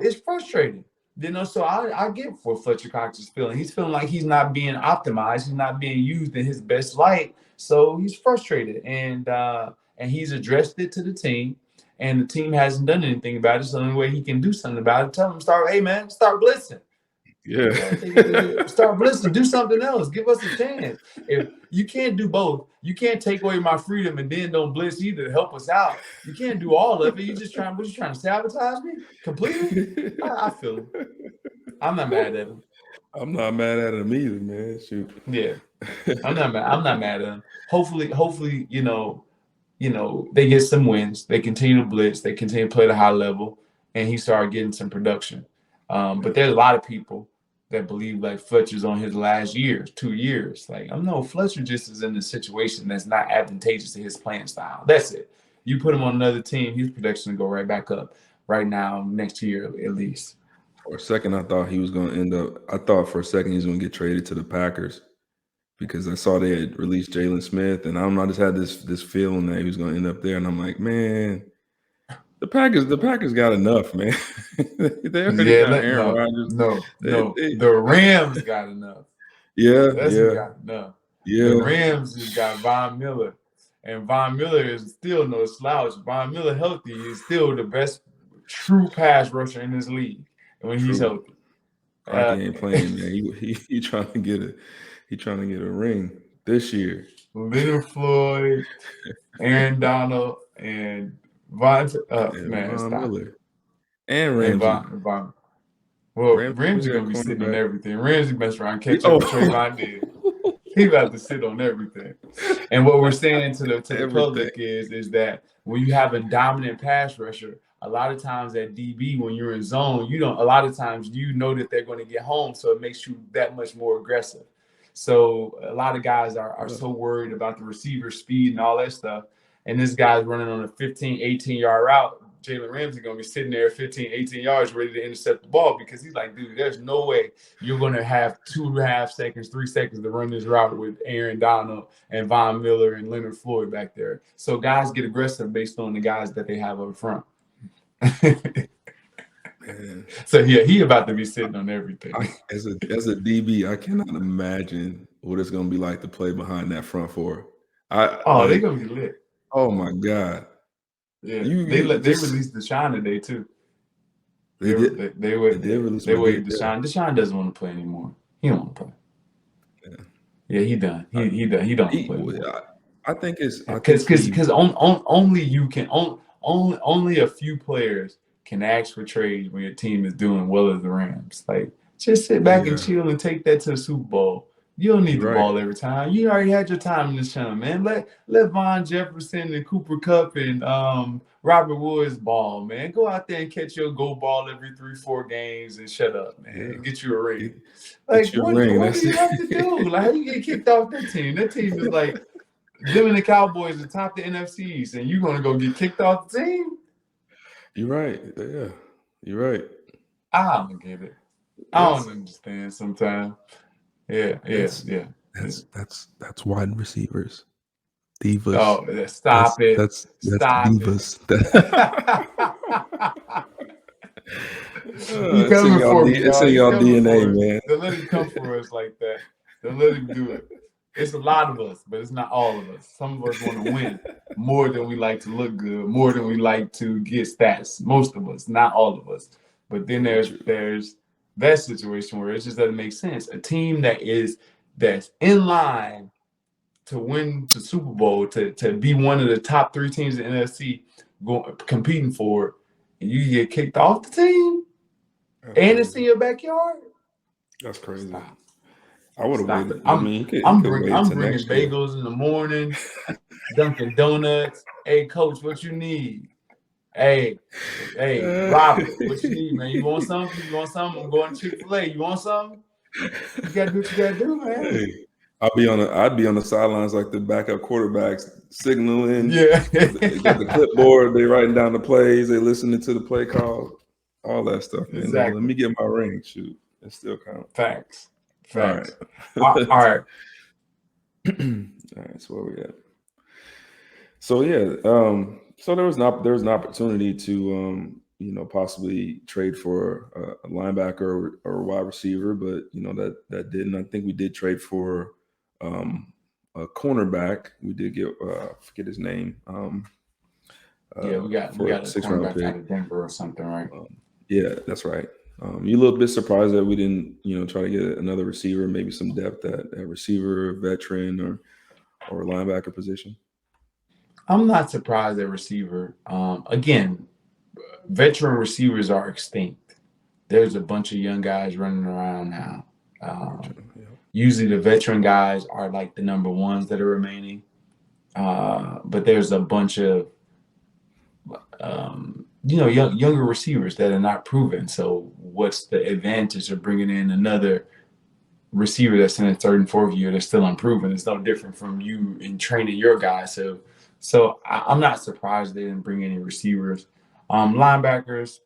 it's frustrating. So I get what Fletcher Cox is feeling. He's feeling like he's not being optimized. He's not being used in his best light. So he's frustrated, and he's addressed it to the team, and the team hasn't done anything about it. So the only way he can do something about it, tell him, start blitzing. Yeah. Start blitzing. Do something else. Give us a chance. If you can't do both, you can't take away my freedom and then don't blitz either to help us out. You can't do all of it. What you trying to sabotage me completely? I feel it. I'm not mad at him. I'm not mad at him either, man. Shoot. Yeah. I'm not mad at him. Hopefully, they get some wins. They continue to blitz. They continue to play at a high level, and he started getting some production. But there's a lot of people that believe like Fletcher's on his last 2 years. Like, no, Fletcher just is in a situation that's not advantageous to his playing style. That's it. You put him on another team, his production will go right back up right now, next year at least. For a second, I thought he was going to end up – I thought for a second he was going to get traded to the Packers, because I saw they had released Jalen Smith, and I just had this feeling that he was going to end up there. And I'm like, man, the Packers got enough, man. They already got Aaron Rodgers. The Rams got enough. Got enough. Yeah. The Rams just got Von Miller, and Von Miller is still no slouch. Von Miller healthy is still the best true pass rusher in this league when he's healthy. He ain't playing, man. He trying to get a ring this year. Leonard Floyd, Aaron Donald, and Von Miller. And Ramsey. Ramsey going to be sitting on everything. Ramsey messed around, catch up with Trayvon did. He about to sit on everything. And what we're saying to the public is that when you have a dominant pass rusher, a lot of times at DB, when you're in zone, a lot of times you know that they're going to get home, so it makes you that much more aggressive. So a lot of guys are so worried about the receiver speed and all that stuff. And this guy's running on a 15, 18-yard route. Jalen Ramsey going to be sitting there 15, 18 yards ready to intercept the ball because he's like, dude, there's no way you're going to have 2.5 seconds, 3 seconds to run this route with Aaron Donald and Von Miller and Leonard Floyd back there. So guys get aggressive based on the guys that they have up front. So yeah, he about to be sitting on everything. As a DB, I cannot imagine what it's going to be like to play behind that front four. They're going to be lit. Oh my God. Yeah, they released Deshaun today too. They did release Deshaun. Deshaun doesn't want to play anymore. He don't want to play. Yeah, he done. He done. He don't play anymore. I think it's because only you can only a few players can ask for trades when your team is doing well as the Rams. Like, just sit back and chill and take that to the Super Bowl. You don't need the ball every time. You already had your time in the sun, man. Let Von Jefferson and Cooper Kupp and Robert Woods ball, man. Go out there and catch your goal ball every 3-4 games and shut up, man. Get you a ring. Like, what do you have to do? Like, how you get kicked off that team? That team is like them and the Cowboys are top the NFCs, and you're gonna go get kicked off the team? You're right. Yeah, you're right. I don't get it. I don't understand sometimes. Yeah. That's wide receivers. Divas. Oh, stop it. That's divas. It's in y'all DNA, man. Don't let him come for us like that. Don't let him do it. It's a lot of us, but it's not all of us. Some of us want to win more than we like to look good, more than we like to get stats. Most of us, not all of us. But then there's that situation where it just doesn't make sense. A team that's in line to win the Super Bowl, to be one of the top 3 teams in the NFC competing for it, and you get kicked off the team and it's in your backyard. That's crazy. Stop. I would have waited. I'm bringing bagels in the morning, Dunkin' Donuts. Hey, coach, what you need? Hey, Robert, what you need, man? You want something? I'm going to Chick-fil-A. You want something? You gotta do what you gotta do, man. Hey, I'd be on the sidelines like the backup quarterbacks signaling. Yeah. They got the clipboard, they writing down the plays, they listening to the play call, all that stuff. Man. Exactly. Let me get my ring. Shoot. It still counts. Facts. All right. All right. All right. So where we at? So yeah, so there was an opportunity to possibly trade for a linebacker or a wide receiver, but that didn't. I think we did trade for a cornerback. We did get forget his name. We got a cornerback out of Denver or something, right? Yeah, that's right. You a little bit surprised that we didn't, try to get another receiver, maybe some depth at receiver, veteran, or linebacker position? I'm not surprised at receiver. Again, veteran receivers are extinct. There's a bunch of young guys running around now. Usually the veteran guys are like the number ones that are remaining. But there's a bunch of younger receivers that are not proven. So what's the advantage of bringing in another receiver that's in his 3rd and 4th year that's still unproven? It's no different from you in training your guys. So I'm not surprised they didn't bring any receivers. Linebackers,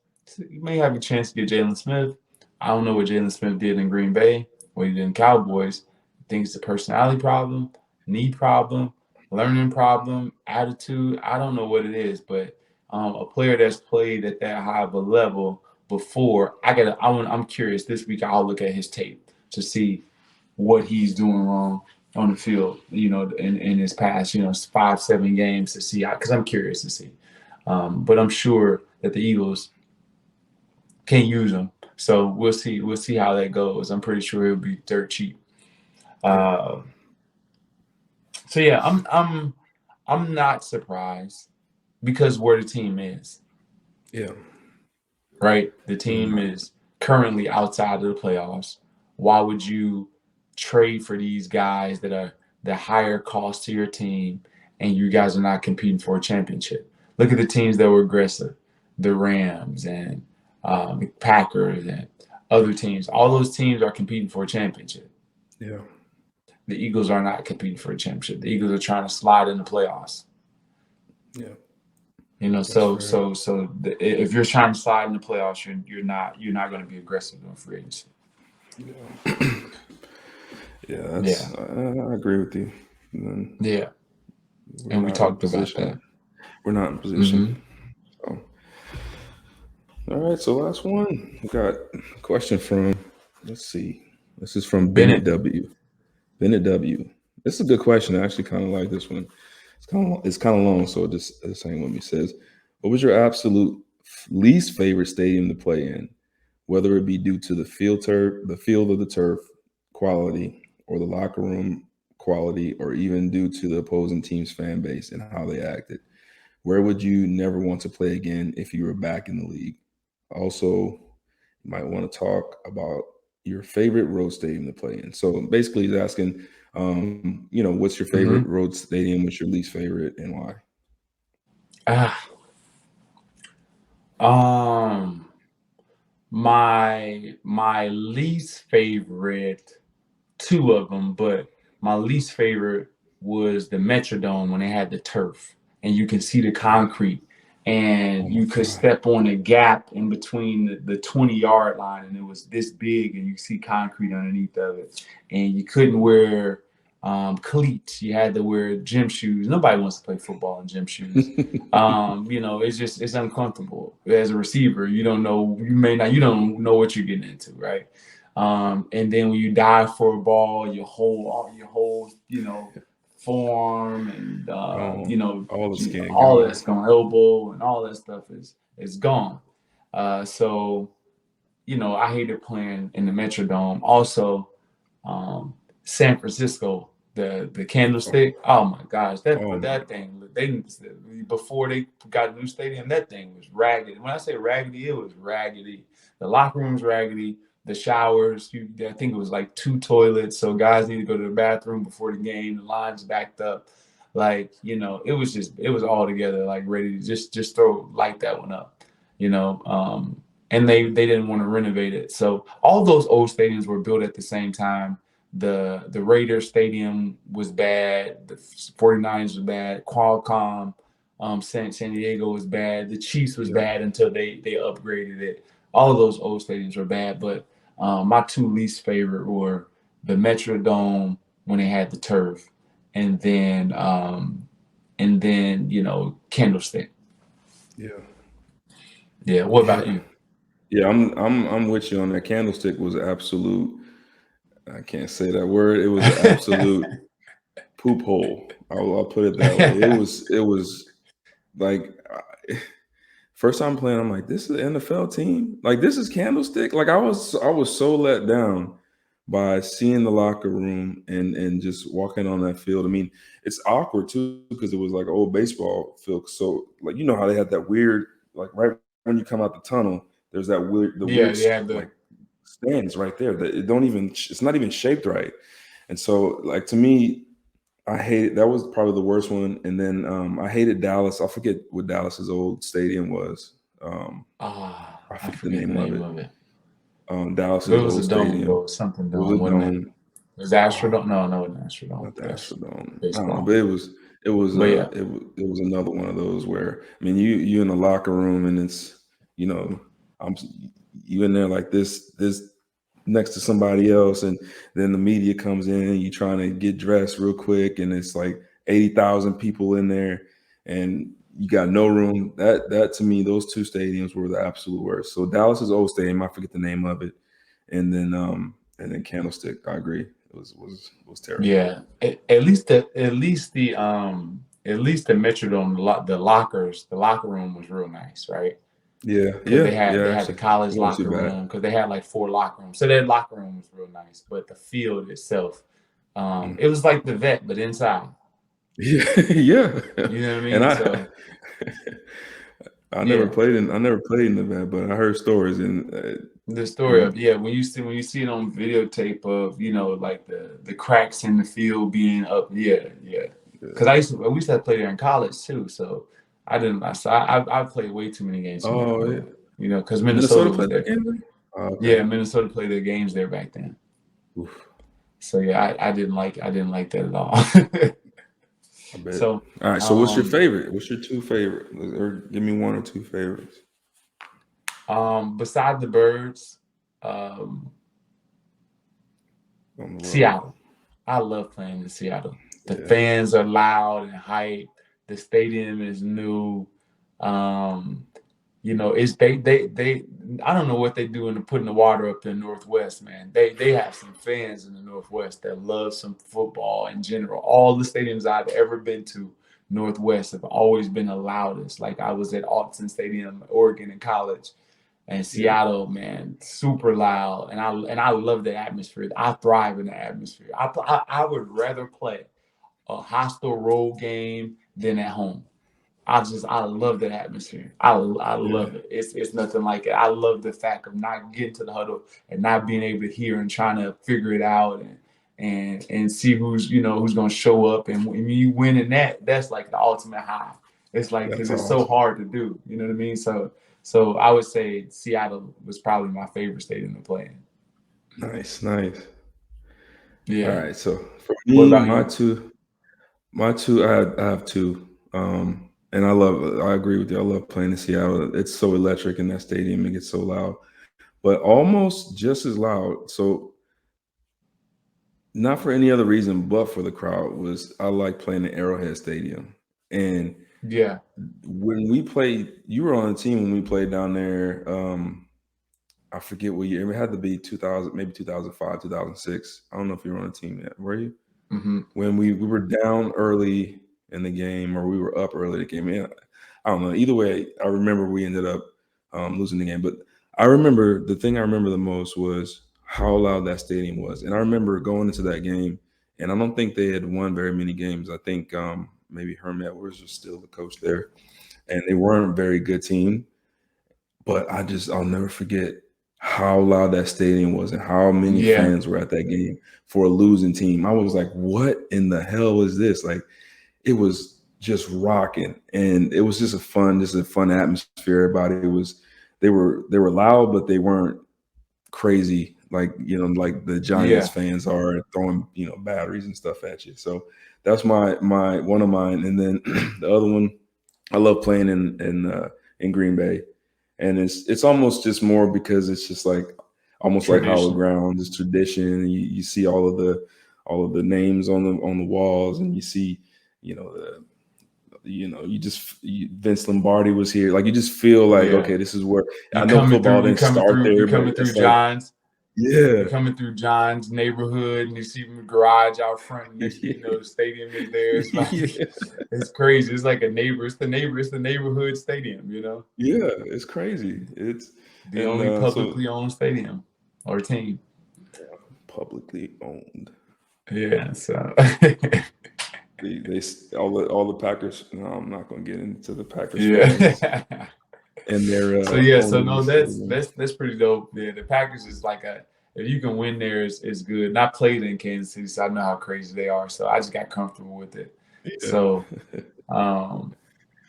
you may have a chance to get Jalen Smith. I don't know what Jalen Smith did in Green Bay, what he did in Cowboys. I think it's a personality problem, knee problem, learning problem, attitude. I don't know what it is, but a player that's played at that high of a level before, I'm curious. This week I'll look at his tape to see what he's doing wrong on the field, in his past, 5-7 games to see, because I'm curious to see. But I'm sure that the Eagles can use him. So we'll see. We'll see how that goes. I'm pretty sure he'll be dirt cheap. So yeah, I'm not surprised because where the team is. Yeah. Right? The team is currently outside of the playoffs. Why would you trade for these guys that are the higher cost to your team and you guys are not competing for a championship? Look at the teams that were aggressive, the Rams and the Packers and other teams. All those teams are competing for a championship. Yeah. The Eagles are not competing for a championship. The Eagles are trying to slide in the playoffs. Yeah. You know, That's so fair. if you're trying to slide in the playoffs, you're not going to be aggressive in free agency. Yeah, yeah, Yeah, that's I agree with you. And then yeah, we're and we not in a talked about that. position. We're not in position. Hmm. So, all right. So last one. We got a question from. Let's see. This is from Bennett Bennett. W. Bennett W. This is a good question. I actually kind of like this one. It's kind of long, so this ain't what he says. What was your absolute least favorite stadium to play in, whether it be due to the field of the turf quality, or the locker room quality, or even due to the opposing team's fan base and how they acted? Where would you never want to play again if you were back in the league? Also, you might want to talk about your favorite road stadium to play in. So basically, he's asking, what's your favorite Hmm. road stadium? What's your least favorite, and why? Ah, um, my least favorite, two of them, but my least favorite was the Metrodome when they had the turf and you can see the concrete Oh and my you could God. step on a gap in between the 20-yard line and it was this big and you see concrete underneath of it and you couldn't wear cleats. You had to wear gym shoes. Nobody wants to play football in gym shoes. It's uncomfortable as a receiver. You don't know what you're getting into, right? And then when you dive for a ball, your whole forearm and All the skin all gone. that's gone, elbow and all that stuff is gone. So I hated playing in the Metrodome. Also, um, San Francisco, the Oh, candlestick. Oh my gosh, oh my. that thing. They before they got a new stadium, that thing was raggedy. When I say raggedy, it was raggedy. The locker room's raggedy. The showers, I think it was like two toilets, so guys need to go to the bathroom before the game. The lines backed up, it was all together, like ready to just throw light that one up, you know. And they didn't want to renovate it. So all those old stadiums were built at the same time. The Raiders stadium was bad. The 49ers was bad. Qualcomm, San Diego was bad. The Chiefs was Yeah. bad until they upgraded it. All of those old stadiums were bad, but my two least favorite were the Metrodome when they had the turf, and then Candlestick. Yeah. Yeah. What about Yeah. you? Yeah. I'm with you on that. Candlestick was absolute. I can't say that word. It was an absolute poop hole. I'll put it that way. It was like first time playing. I'm like, this is an NFL team. Like this is Candlestick. Like I was so let down by seeing the locker room and just walking on that field. I mean, it's awkward too because it was like old baseball field. So like how they had that weird like right when you come out the tunnel, there's that Yeah, weird they had the like stands right there that it don't even it's not even shaped right. And so like to me, I hated that was probably the worst one. And then I hated Dallas. I forget what Dallas's old stadium was. I I forget the forget the name of name it. of it. But it Dallas's was a old dome stadium. though, something It was dome, a wasn't it? dome. It was Oh, Astrodome. No, it wasn't Astrodome. not the That's Astrodome. I don't know, but baseball. it was But yeah. it was another one of those where I mean you in the locker room and it's you know I'm you in there like this next to somebody else and then the media comes in you trying to get dressed real quick and it's like 80,000 people in there and you got no room. That to me those two stadiums were the absolute worst. So Dallas's old stadium, I forget the name of it, and then Candlestick, I agree. It was terrible. Yeah. At least the Metrodome, the locker room was real nice, right? Yeah, Because yeah, they had yeah. they had the Actually, college it wasn't too locker bad. room, because they had like four locker rooms. So their locker room was real nice, but the field itself, Mm. it was like the vet, but inside. Yeah, yeah. You know what I And mean? So I never yeah. played in the vet, but I heard stories and The story you of, yeah, when you see it on videotape of, like the cracks in the field being up, yeah, yeah. Because yeah. we used to have to play there in college too, so I didn't. I played way too many games in Oh yeah. Metrodome, because Minnesota Minnesota was played that there. game then? Oh, okay. Yeah, Minnesota played their games there back then. Oof. So yeah, I didn't like that at all. I bet. So, All right. So what's your favorite? What's your two favorite? Or give me one or two favorites. beside the birds, On the road. Seattle. I love playing in Seattle. The Yeah. fans are loud and hype. The stadium is new. Um, it's they. I don't know what they do in putting the water up in the Northwest, man. They have some fans in the Northwest that love some football in general. All the stadiums I've ever been to, Northwest, have always been the loudest. Like I was at Autzen Stadium, Oregon, in college. And Yeah. Seattle, man, super loud, and I love the atmosphere. I thrive in the atmosphere. I would rather play a hostile road game than at home. I love that atmosphere. I Yeah. love it. It's nothing like it. I love the fact of not getting to the huddle and not being able to hear and trying to figure it out and see who's going to show up, and when you win in that's like the ultimate high. It's like because That's it's so awesome. hard to do. You know what I mean? So I would say Seattle was probably my favorite stadium to play in. Nice. Nice. All Yeah. right. So for What me, about you? I have two. And I agree with you. I love playing in Seattle. It's so electric in that stadium. It gets so loud, but almost just as loud. So not for any other reason, but for the crowd was I like playing in Arrowhead Stadium. And Yeah. when we played, you were on the team when we played down there. I forget what year. It had to be 2000, maybe 2005, 2006. I don't know if you were on the team yet. Were you? Mm-hmm. When we were down early in the game, or we were up early in the game. Yeah, I don't know. Either way, I remember we ended up losing the game. But I remember the thing I remember the most was how loud that stadium was. And I remember going into that game, and I don't think they had won very many games. I think maybe Herm Edwards was still the coach there, and they weren't a very good team. But I'll never forget how loud that stadium was and how many Yeah. fans were at that game for a losing team. I was like, what in the hell is this? Like, it was just rocking, and it was just a fun atmosphere. Everybody was, they were loud, but they weren't crazy like the Giants Yeah. fans are throwing batteries and stuff at you. So that's my one of mine, and then the other one, I love playing in Green Bay, and it's almost just more because it's just like almost like Hallowed Tradition. Ground, it's tradition. You see all of the names on the walls, and you see Vince Lombardi was here. Like you just feel like, Yeah. okay, this is where You I know coming football through, you didn't coming start through, you there, but coming through it's like, John's, yeah, you coming through John's neighborhood, and you see the garage out front. And next thing you know, the stadium is there. It's like yeah, it's crazy. It's like a neighbor. It's the neighborhood stadium. yeah, it's crazy. It's The and only so publicly owned stadium or team. publicly owned. Yeah. So They all the Packers. No, I'm not going to get into the Packers fans yeah. and their So yeah. So owning no, the stadium. that's pretty dope. Yeah. The Packers is like a if you can win there is good. And I played in Kansas City, so I know how crazy they are. So I just got comfortable with it. Yeah, So um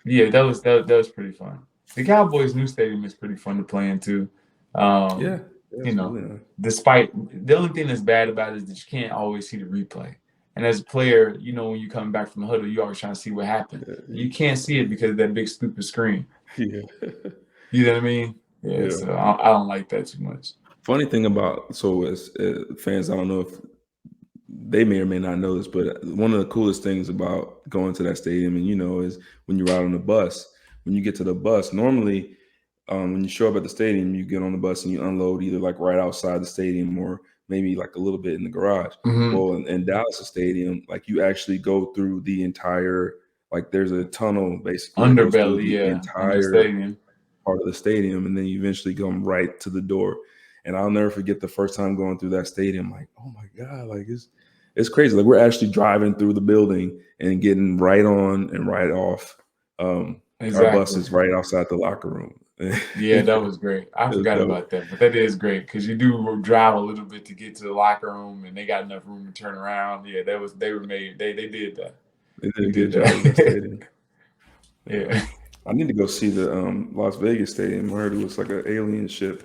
yeah, that was pretty fun. The Cowboys' new stadium is pretty fun to play in too. yeah, Um, yeah. you It's know, really nice. despite the only thing that's bad about it is that you can't always see the replay. And as a player, when you come back from the huddle, you always trying to see what happened. You can't see it because of that big stupid screen. Yeah, You know what I mean? Yeah, yeah. so I don't like that too much. Funny thing about as fans, I don't know if they may or may not know this, but one of the coolest things about going to that stadium, and is when you ride on the bus. When you get to the bus, normally when you show up at the stadium, you get on the bus and you unload either like right outside the stadium or maybe like a little bit in the garage. Hmm. Well, in Dallas Stadium, like you actually go through the entire, like there's a tunnel basically that goes through Underbelly, the yeah, in the entire stadium. part of the stadium, and then you eventually come right to the door. And I'll never forget the first time going through that stadium. Like, oh my god, like it's crazy. Like we're actually driving through the building and getting right on and right off. Our bus Exactly. is right outside the locker room. Yeah, that was great. I It's forgot dope. about that, but that is great because you do drive a little bit to get to the locker room, and they got enough room to turn around. Yeah, they did that. They did They a good did job with that that. stadium. Yeah. Yeah. I need to go see the Las Vegas stadium. I heard it was like an alien ship.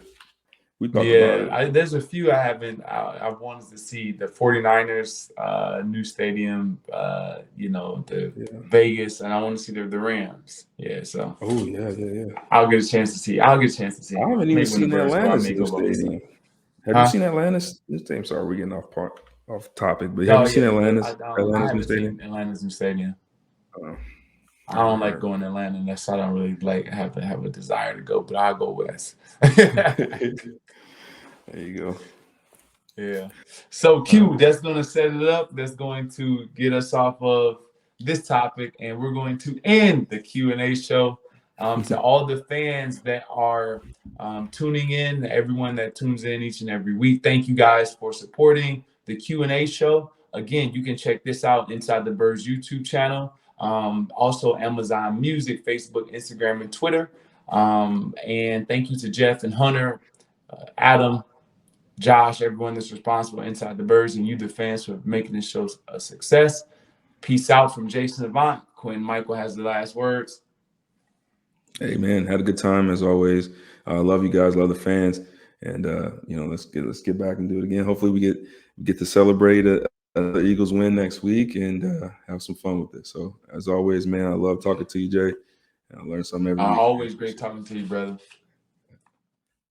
We talked about it. There's a few I haven't. I wanted to see the 49ers new stadium. The Vegas, and I want to see the Rams. Yeah, so. Oh yeah. I'll get a chance to see. I haven't even seen Atlanta's new stadium. Have you seen Atlanta's new stadium? Sorry, we're getting off topic, but have you seen Atlanta's new stadium? Atlanta's new stadium. I don't like going to Atlanta unless I don't really have a desire to go, but I'll go west. There you go. Yeah. So Q, that's going to set it up. That's going to get us off of this topic, and we're going to end the Q&A show. To all the fans that are tuning in, everyone that tunes in each and every week, thank you guys for supporting the Q&A show. Again, you can check this out inside the Birds YouTube channel. Also Amazon Music, Facebook, Instagram, and Twitter. And thank you to Jeff and Hunter, Adam, Josh, everyone that's responsible inside the Birds, and you, the fans, for making this show a success. Peace out from Jason Avant. Quintin Mikell has the last words. Hey man, had a good time as always. Love you guys, love the fans, and let's get back and do it again. Hopefully we get to celebrate the Eagles win next week and have some fun with it. So as always, man, I love talking to you, Jay. I learn something every week. Always great talking to you, brother.